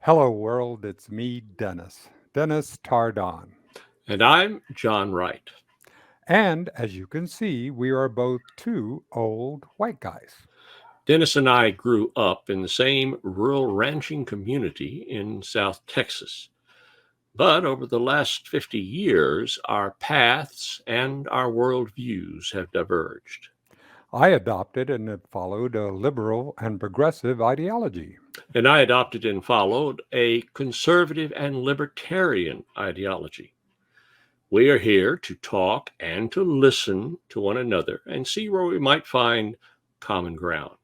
Hello, world. It's me, Dennis Tardon. And I'm John Wright. And as you can see, we are both two old white guys. Dennis and I grew up in the same rural ranching community in South Texas. But over the last 50 years, our paths and our worldviews have diverged. I adopted and have followed a liberal and progressive ideology. And I adopted and followed a conservative and libertarian ideology. We are here to talk and to listen to one another and see where we might find common ground.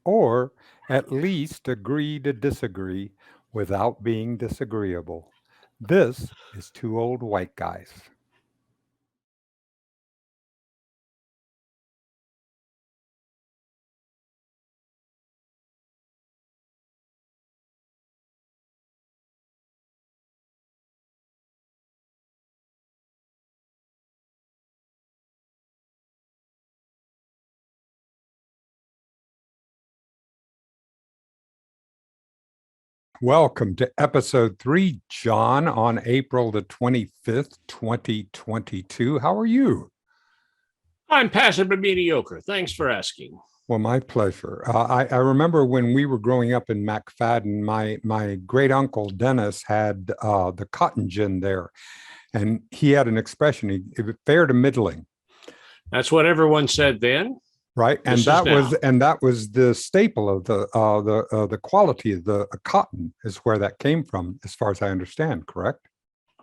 Or at least agree to disagree without being disagreeable. This is Two Old White Guys. Welcome to episode 3, John, on April the 25th, 2022. How are you? I'm passively mediocre. Thanks for asking. Well, my pleasure. I remember when we were growing up in McFadden, my great uncle Dennis had the cotton gin there, and he had an expression: it was fair to middling, That's what everyone said then. right? And This is now. that was the staple of the quality of the cotton is where that came from, as far as I understand. Correct?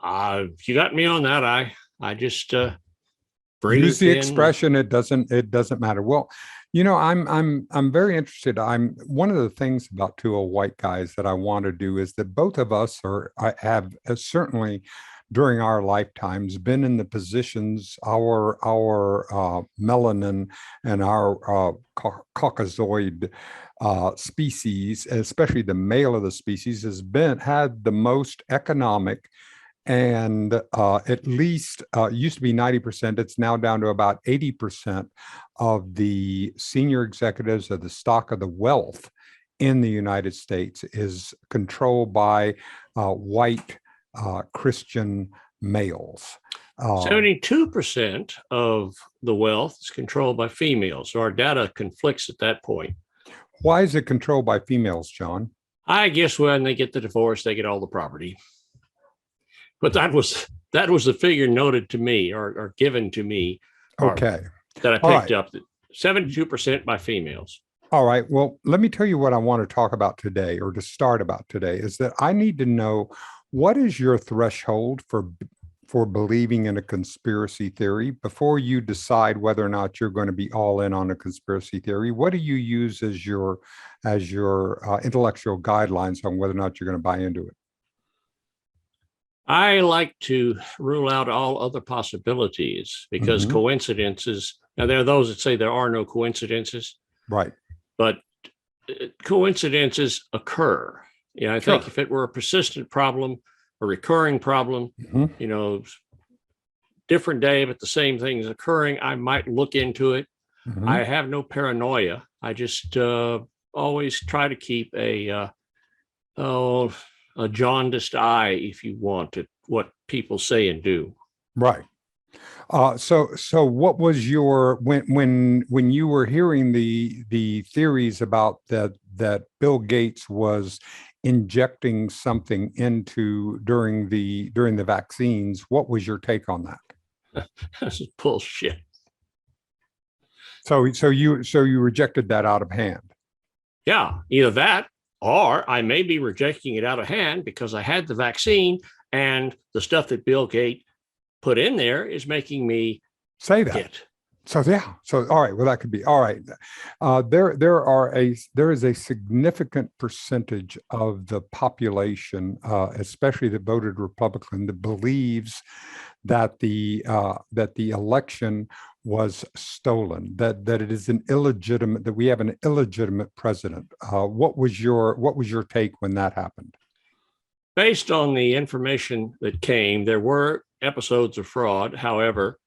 You got me on that. I just Use the in. expression. It doesn't matter. Well, I'm very interested. I'm one of the things about Two Old White Guys that I want to do is that both of us I have certainly during our lifetimes been in the positions our melanin and our Caucasoid species, especially the male of the species, had the most economic and at least used to be 90%. It's now down to about 80% of the senior executives of the stock of the wealth in the United States is controlled by white Christian males. 72% of the wealth is controlled by females. So our data conflicts at that point. Why is it controlled by females, John? I guess when they get the divorce, they get all the property. But that was the figure noted to me or given to me. Okay. That I picked up. 72% by females. All right. Well, let me tell you what I want to talk about today, or to start about today, is that I need to know what is your threshold for believing in a conspiracy theory before you decide whether or not you're going to be all in on a conspiracy theory. What do you use as your intellectual guidelines on whether or not you're going to buy into it? I like to rule out all other possibilities because coincidences, now there are those that say there are no coincidences. Right. But coincidences occur. I think if it were a persistent problem, a recurring problem, different day, but the same thing is occurring, I might look into it. I have no paranoia. I just always try to keep a jaundiced eye, if you want, at what people say and do. Right. So what was your when you were hearing the theories about that Bill Gates was injecting something into during the vaccines? What was your take on that? This is bullshit. So you rejected that out of hand? Yeah, either that, or I may be rejecting it out of hand because I had the vaccine and the stuff that Bill Gates put in there is making me say that. So all right. Well, that could be all right. There is a significant percentage of the population, especially that voted Republican, that believes that the election was stolen, that it is that we have an illegitimate president. What was your take when that happened? Based on the information that came, there were episodes of fraud. However,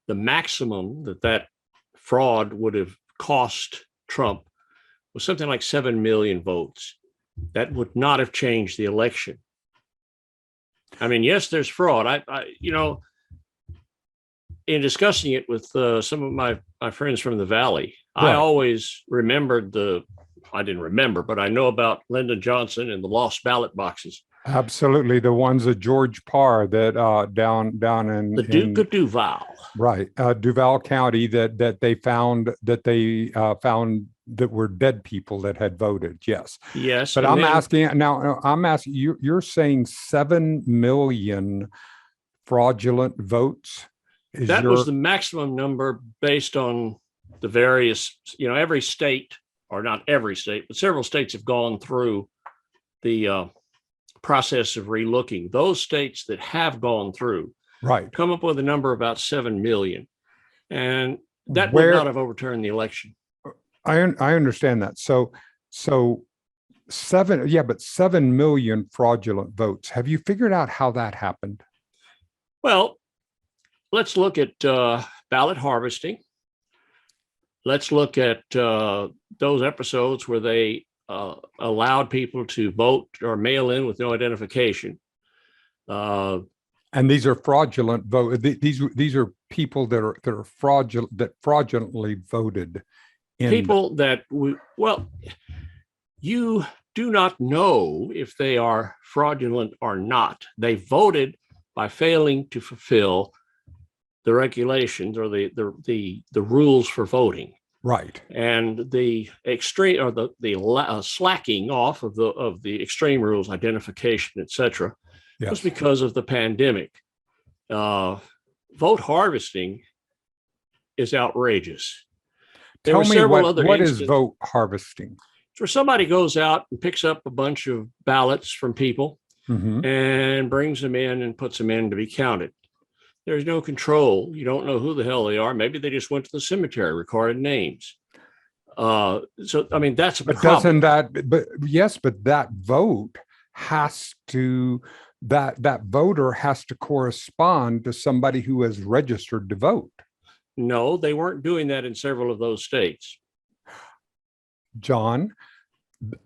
the maximum that fraud would have cost Trump was something like 7 million votes. that would not have changed the election. I mean, yes, there's fraud. In discussing it with some of my friends from the Valley, I always remembered I didn't remember, but I know about Lyndon Johnson and the lost ballot boxes. Absolutely, the ones at George Parr that down in the Duke of Duval, right, Duval County, that they found that were dead people that had voted. Yes, yes. But I'm asking now. I'm asking you. You're saying 7 million fraudulent votes. That was the maximum number based on the various. Every state, or not every state, but several states have gone through the process of relooking. Those states that have gone through come up with a number about 7 million, and that would not have overturned the election. I understand that. So 7 million fraudulent votes. Have you figured out how that happened? Well, let's look at ballot harvesting. Let's look at those episodes where they allowed people to vote or mail in with no identification. And these are fraudulent vote. These are people that are fraudulently voted. People that you do not know if they are fraudulent or not. They voted by failing to fulfill the regulations or the rules for voting. Right. And the extreme or the slacking off of the extreme rules, identification, etc., was because of the pandemic. Vote harvesting is outrageous. Tell me what is vote harvesting? Where somebody goes out and picks up a bunch of ballots from people and brings them in and puts them in to be counted. There's no control. You don't know who the hell they are. Maybe they just went to the cemetery, recorded names. So, I mean, that's a problem. But that vote has to, that voter has to correspond to somebody who has registered to vote. No, they weren't doing that in several of those states. John,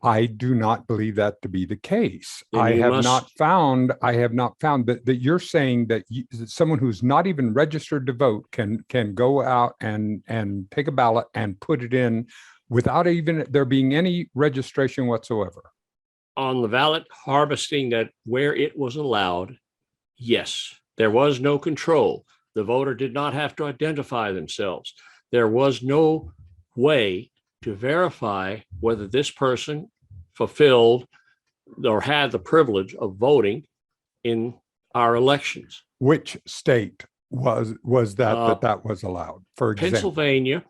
I do not believe that to be the case. I have not found that you're saying that someone who's not even registered to vote can go out and take a ballot and put it in without even there being any registration whatsoever. On the ballot harvesting, that where it was allowed, yes, there was no control. The voter did not have to identify themselves. There was no way to verify whether this person fulfilled or had the privilege of voting in our elections. Which state was that that was allowed? For example, Pennsylvania.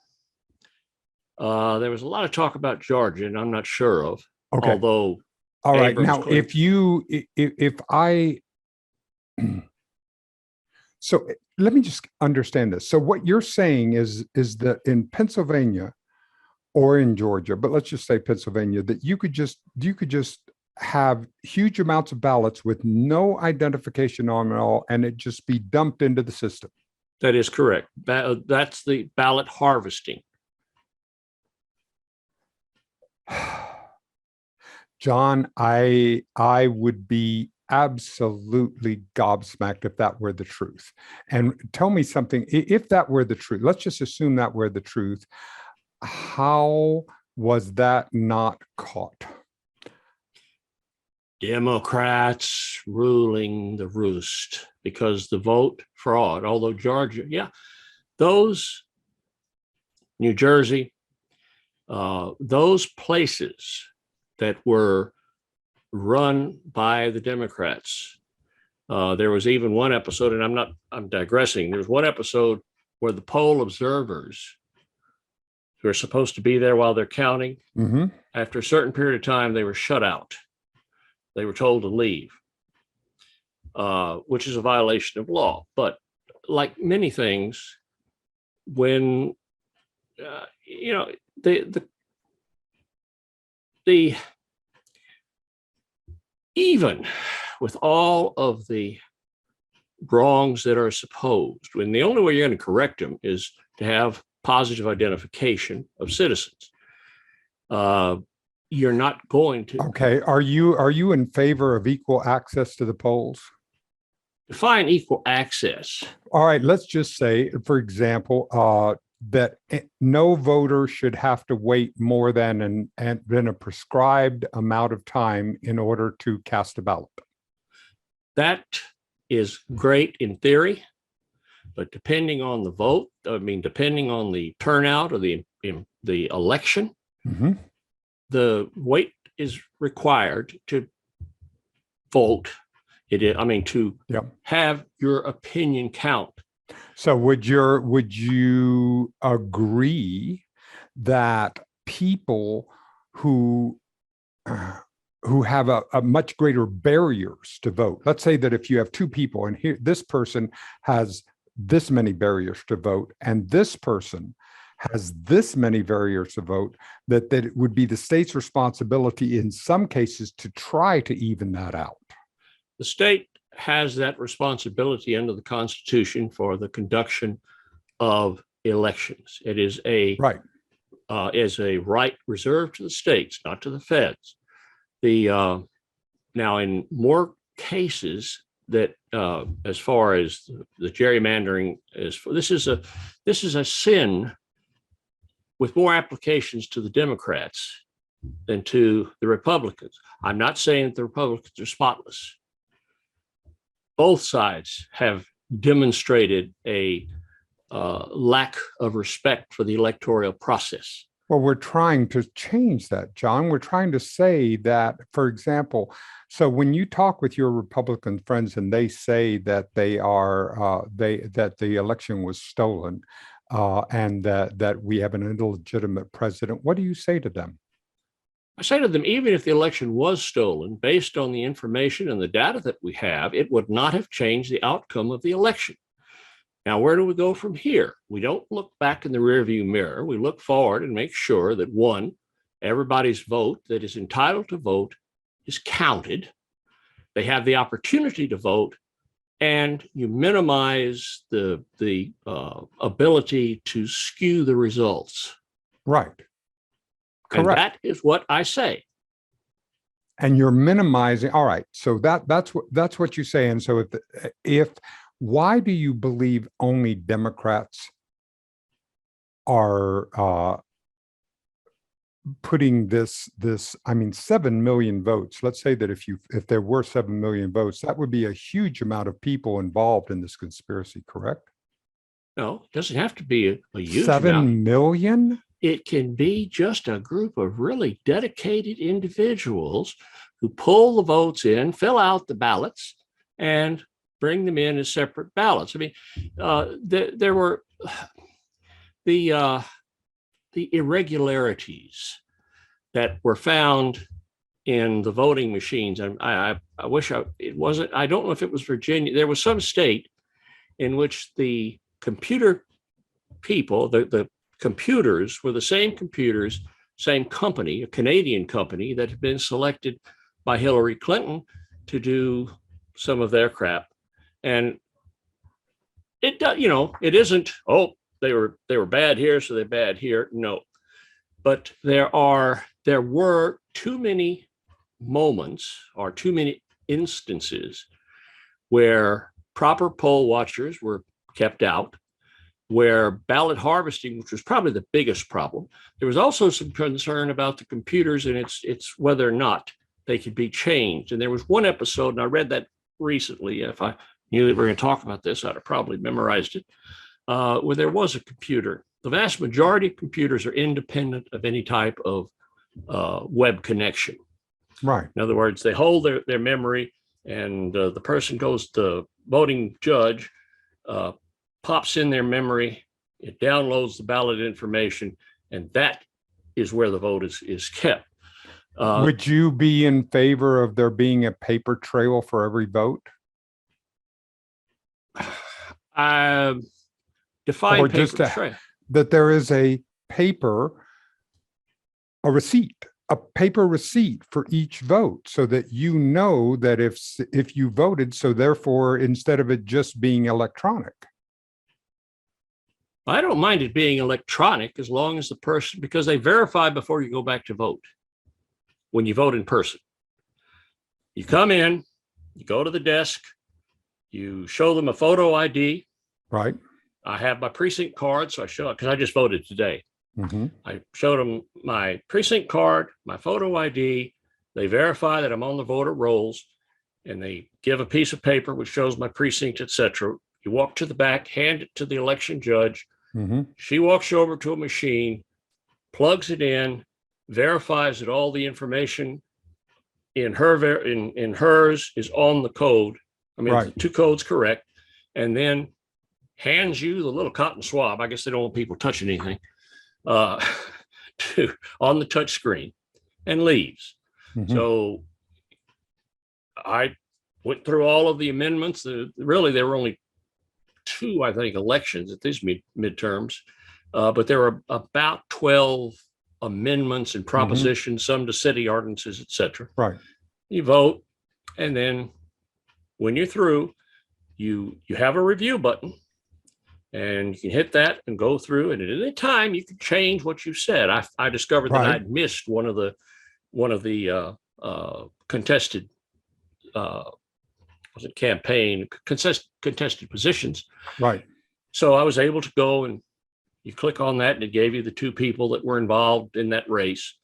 There was a lot of talk about Georgia, and I'm not sure of. Okay. Although, all right. Now, so let me just understand this. So what you're saying is that in Pennsylvania or in Georgia, but let's just say Pennsylvania, that you could just have huge amounts of ballots with no identification on it all, and it just be dumped into the system. That is correct. That's the ballot harvesting. John, I would be absolutely gobsmacked if that were the truth. And tell me something, if that were the truth, let's just assume that were the truth, how was that not caught? Democrats ruling the roost, because the vote fraud, although Georgia, those, New Jersey, those places that were run by the Democrats. There was even one episode, and I'm digressing. There was one episode where the poll observers who are supposed to be there while they're counting, after a certain period of time, they were shut out. They were told to leave, which is a violation of law. But like many things, when, even with all of the wrongs that are supposed, when the only way you're going to correct them is to have positive identification of citizens. you're not going to Okay. Are you in favor of equal access to the polls? define equal access. All right. Let's just say, for example, that no voter should have to wait more than a prescribed amount of time in order to cast a ballot. That is great in theory, but depending on the vote, I mean, depending on the turnout of the election, Mhm. the wait is required to vote. To Yep. have your opinion count. So would you agree that people who who have a much greater barriers to vote, let's say that if you have two people and here this person has this many barriers to vote and this person has this many barriers to vote, that it would be the state's responsibility in some cases to try to even that out? The state has that responsibility under the Constitution for the conduction of elections. It is Right. a right reserved to the states, not to the feds. Now, in more cases that, as far as the gerrymandering this is a sin with more applications to the Democrats than to the Republicans. I'm not saying that the Republicans are spotless. Both sides have demonstrated a lack of respect for the electoral process. Well, we're trying to change that, John. We're trying to say that, for example, so when you talk with your Republican friends and they say that that the election was stolen and that we have an illegitimate president, what do you say to them? I say to them, even if the election was stolen, based on the information and the data that we have, it would not have changed the outcome of the election. Now, where do we go from here? We don't look back in the rearview mirror. We look forward and make sure that, one, everybody's vote that is entitled to vote is counted. They have the opportunity to vote, and you minimize the ability to skew the results. Right. And Correct. that is what I say. And you're minimizing. All right. So that's what you say. And so if why do you believe only Democrats are putting this, I mean, 7 million votes? Let's say that if there were 7 million votes, that would be a huge amount of people involved in this conspiracy, correct? No, it doesn't have to be a huge 7 amount. million? It can be just a group of really dedicated individuals who pull the votes in, fill out the ballots, and bring them in as separate ballots. I mean, there were the irregularities that were found in the voting machines. And I wish it wasn't. I don't know if it was Virginia. There was some state in which the computer people, the computers were the same computers, same company, a Canadian company that had been selected by Hillary Clinton to do some of their crap. And it isn't, oh, they were bad here, so they're bad here. No. But there were too many moments or too many instances where proper poll watchers were kept out, where ballot harvesting, which was probably the biggest problem. There was also some concern about the computers and it's whether or not they could be changed. And there was one episode, and I read that recently. If I knew that we were going to talk about this, I'd have probably memorized it, where there was a computer. The vast majority of computers are independent of any type of web connection. Right. In other words, they hold their memory, and the person goes, the voting judge pops in their memory, it downloads the ballot information, and that is where the vote is kept. Would you be in favor of there being a paper trail for every vote? Define Or paper just trail. that there is a paper receipt for each vote, so that you know that if you voted, so therefore, instead of it just being electronic. I don't mind it being electronic as long as the person, because they verify before you go back to vote. when you vote in person. You come in, you go to the desk, you show them a photo ID. Right. I have my precinct card, so I show it because I just voted today. Mm-hmm. I showed them my precinct card, my photo ID. They verify that I'm on the voter rolls, and they give a piece of paper which shows my precinct, etc. You walk to the back, hand it to the election judge. Mm-hmm. She walks you over to a machine, plugs it in, verifies that all the information in hers is on the code. I mean, Right. the two codes correct, and then hands you the little cotton swab. I guess they don't want people touching anything on the touch screen, and leaves. Mm-hmm. So I went through all of the amendments. Really, there were only 2, I think, elections at these midterms, but there were about 12 amendments and propositions, some to city ordinances, etc. Right. You vote, and then when you're through, you have a review button, and you can hit that and go through. And at any time, you can change what you said. I discovered that I'd missed one of the contested was it campaign contested positions. Right. So I was able to go, and you click on that, and it gave you the 2 people that were involved in that race.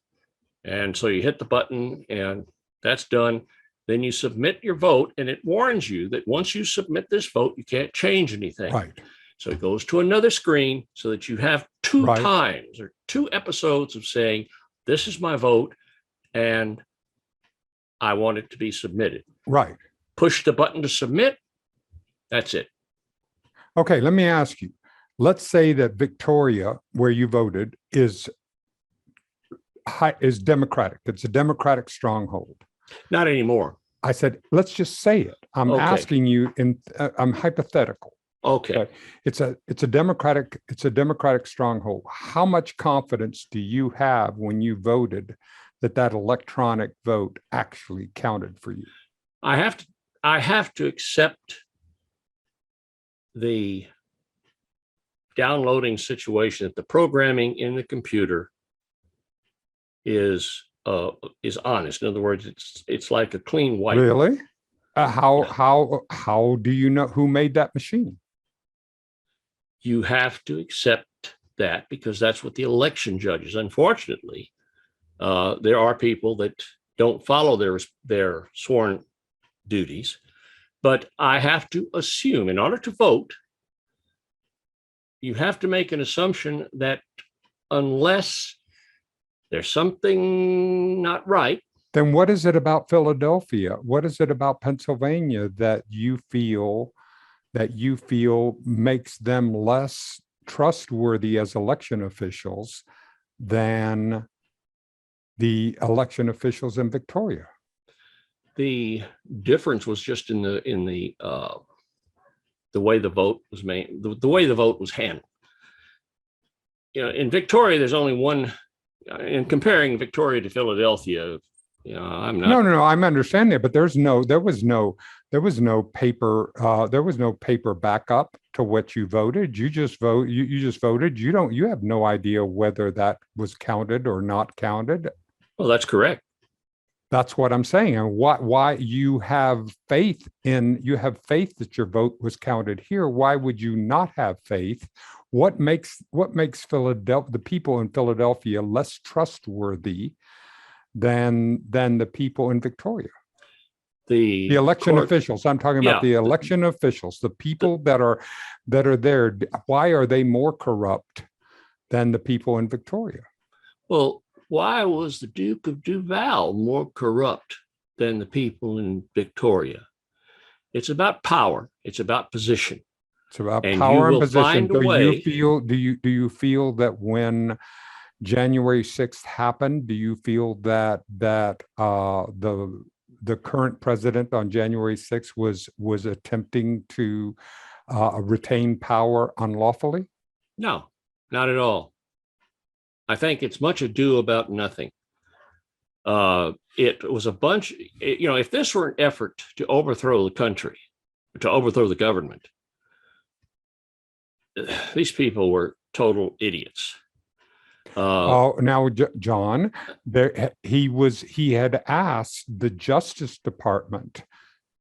And so you hit the button, and that's done. Then you submit your vote, and it warns you that once you submit this vote, you can't change anything. Right. So it goes to another screen so that you have 2 times or 2 episodes of saying, this is my vote, and I want it to be submitted. Right. Push the button to submit. That's it. Okay, let me ask you. Let's say that Victoria, where you voted, is Democratic. It's a Democratic stronghold. Not anymore. I said, let's just say it. I'm asking you, I'm hypothetical. Okay. It's a Democratic stronghold. How much confidence do you have when you voted that electronic vote actually counted for you? I have to accept the downloading situation, that the programming in the computer is honest. In other words, it's like a clean wipe. Really? How do you know who made that machine? You have to accept that, because that's what the election judges. Unfortunately, there are people that don't follow their sworn duties, but I have to assume, in order to vote, you have to make an assumption that unless there's something not right. Then what is it about Philadelphia? What is it about Pennsylvania that you feel makes them less trustworthy as election officials than the election officials in Victoria? The difference was just in the way the vote was made, the way the vote was handled. In Victoria, there's only one. In comparing Victoria to Philadelphia, I'm not. No. I'm understanding it, but there was no paper backup to what you voted. You just voted. You have no idea whether that was counted or not counted. Well, that's correct. That's what I'm saying. And why you have faith that your vote was counted here. Why would you not have faith? What makes the people in Philadelphia less trustworthy than the people in Victoria? The election officials. I'm talking about the election officials, the people that are there. Why are they more corrupt than the people in Victoria? Well, why was the Duke of Duval more corrupt than the people in Victoria? It's about power. It's about position. It's about power and position. Do you feel that when January 6th happened, do you feel that the current president on January 6th was attempting to retain power unlawfully? No, not at all. I think it's much ado about nothing. It was a bunch, if this were an effort to overthrow the country, to overthrow the government, these people were total idiots. Oh, now, John, he had asked the Justice Department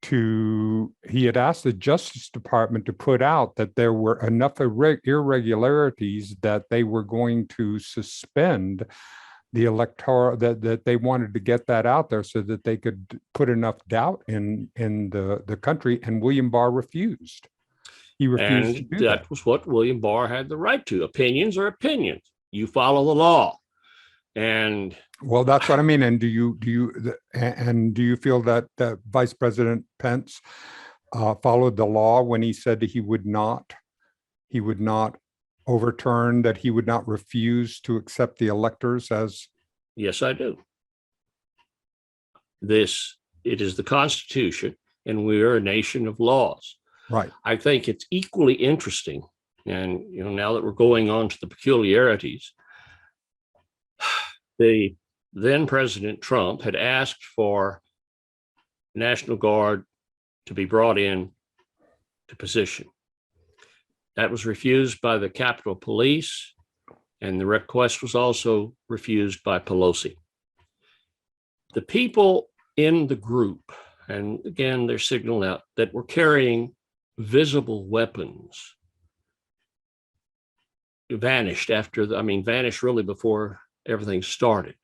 to put out that there were enough irregularities that they were going to suspend the electoral, that they wanted to get that out there so that they could put enough doubt in the country, and William Barr refused. He refused to And do that. that was what William Barr had the right to. Opinions are opinions. You follow the law. And Well, that's what I mean. And do you feel that Vice President Pence followed the law when he said that he would not overturn, that he would not refuse to accept the electors as? yes, I do. It is the Constitution, and we are a nation of laws. Right. I think it's equally interesting. And now that we're going on to the peculiarities, the then President Trump had asked for National Guard to be brought in to position. That was refused by the Capitol Police, and the request was also refused by Pelosi. The people in the group, and again, they're signaling out, that were carrying visible weapons vanished vanished really before everything started.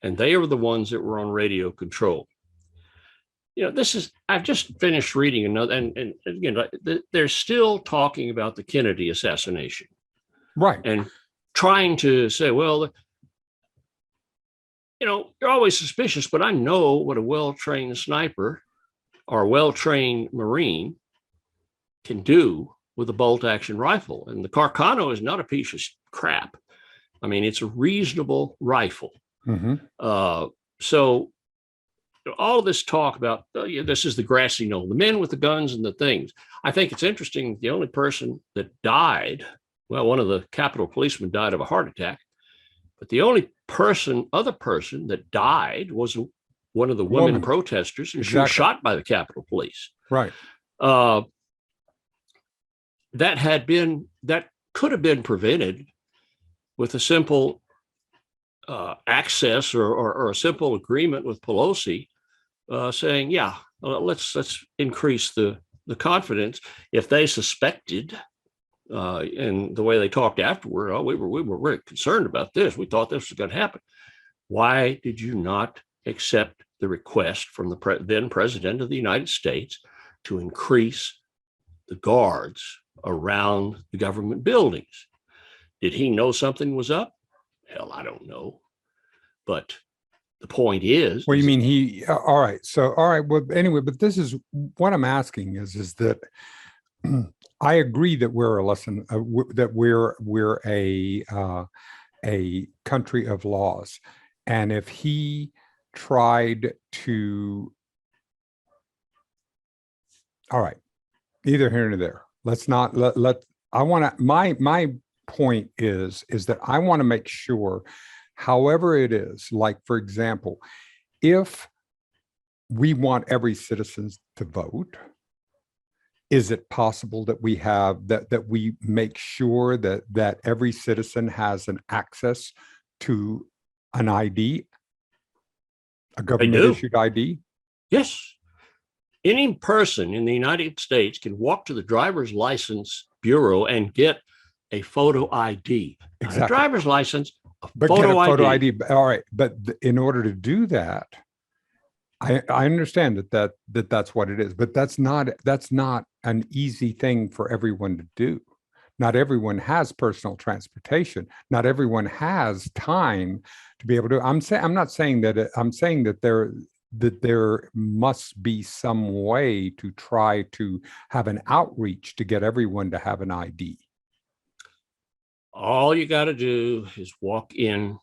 And they were the ones that were on radio control. I've just finished reading another, and again, they're still talking about the Kennedy assassination. Right. And trying to say, well, you're always suspicious, but I know what a well-trained sniper or a well-trained Marine can do with a bolt-action rifle. And the Carcano is not a piece of crap. It's a reasonable rifle. Mm-hmm. So all this talk about this is the grassy knoll, the men with the guns and the things. I think it's interesting. The only person that died, well, one of the Capitol policemen died of a heart attack, but the only other person that died was one of the women protesters, and she was shot by the Capitol Police. Right. That could have been prevented with a simple access or a simple agreement with Pelosi, saying, let's increase the confidence. If they suspected, and the way they talked afterward, we were very concerned about this. We thought this was going to happen. Why did you not accept the request from the then President of the United States to increase the guards around the government buildings? Did he know something was up? Hell, I don't know. But the point is. Well, you mean all right. So, all right. Well, anyway, but this is what I'm asking is that I agree that we're that we're a country of laws. And if he tried to, all right, neither here nor there. Let's not I want to, my point is that I want to make sure, however it is, like, for example, if we want every citizen to vote, is it possible that we have that we make sure that every citizen has an access to an ID, a government issued ID? Yes. Any person in the United States can walk to the driver's license bureau and get a photo ID. Exactly. Not a driver's license, but get a photo ID. All right, but in order to do that, I understand that's what it is, but that's not an easy thing for everyone to do. Not everyone has personal transportation. Not everyone has time to be able to. I'm saying that there must be some way to try to have an outreach to get everyone to have an ID. All you got to do is walk in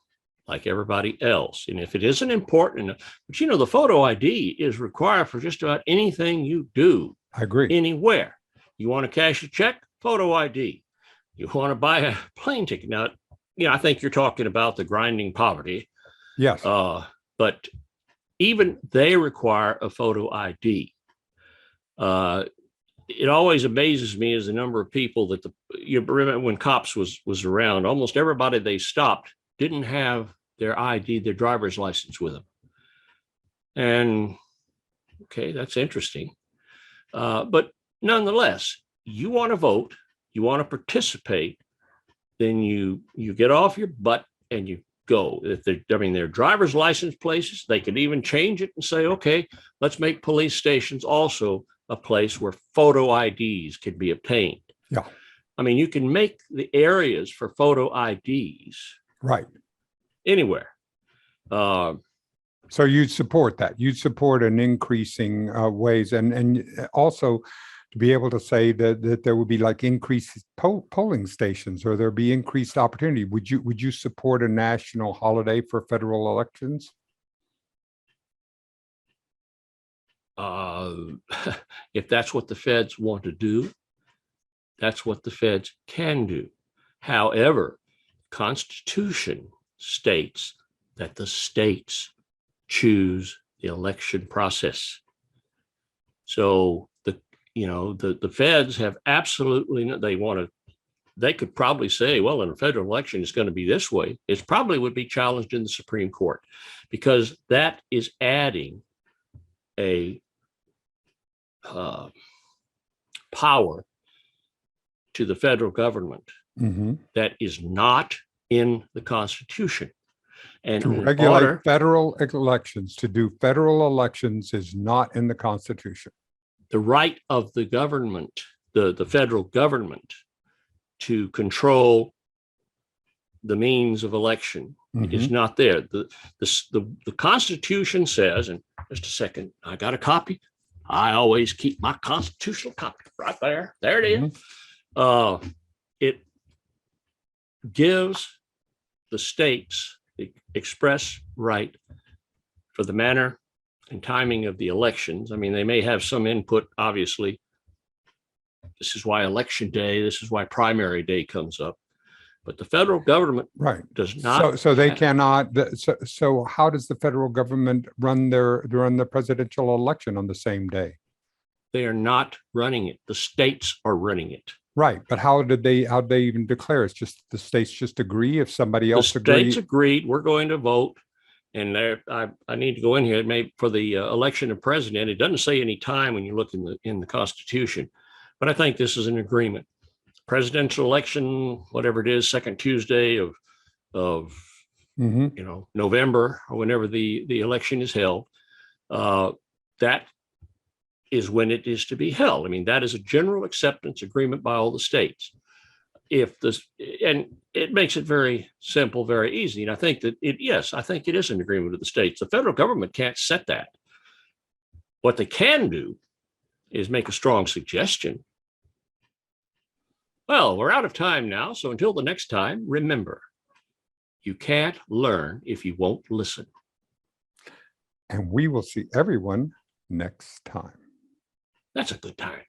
like everybody else. And if it isn't important enough, but the photo ID is required for just about anything you do. I agree. Anywhere. You want to cash a check? Photo ID. You want to buy a plane ticket? Now, I think you're talking about the grinding poverty. Yes. But even they require a photo ID. It always amazes me is the number of people that you remember when cops was around. Almost everybody they stopped didn't have their ID, their driver's license with them. And okay, that's interesting. But nonetheless, you want to vote, you want to participate, then you get off your butt and you go. If they're driver's license places, they could even change it and say, okay, let's make police stations also a place where photo IDs can be obtained. Yeah. I mean, you can make the areas for photo IDs right anywhere. So you'd support that. You'd support an increasing ways, and also to be able to say that there would be like increased polling stations, or there'd be increased opportunity. Would you support a national holiday for federal elections? If that's what the feds want to do, that's what the feds can do. However, the Constitution states that the states choose the election process. So the feds have absolutely they could probably say, well, in a federal election, it's going to be this way. It probably would be challenged in the Supreme Court, because that is adding a power to the federal government that is not in the Constitution. And to regulate federal elections, to do federal elections, is not in the Constitution. The right of the government, the federal government, to control the means of election is not there. The Constitution says, and just a second, I got a copy. I always keep my constitutional copy right there. There it is. It gives the states the express right for the manner and timing of the elections. I mean, they may have some input, obviously. This is why election day, this is why primary day comes up. But the federal government does not. So they cannot. So how does the federal government run the presidential election on the same day? They are not running it. The states are running it. Right, but how'd they even declare? It's just the states just agree. If somebody else agrees, the states agreed, we're going to vote. And I need to go in here. Maybe for the election of president, it doesn't say any time when you look in the Constitution, but I think this is an agreement. Presidential election, whatever it is, second Tuesday of November, or whenever the election is held, that is when it is to be held. I mean, that is a general acceptance agreement by all the states. And it makes it very simple, very easy. And I think that I think it is an agreement with the states. The federal government can't set that. What they can do is make a strong suggestion. Well, we're out of time now. So until the next time, remember, you can't learn if you won't listen. And we will see everyone next time. That's a good time.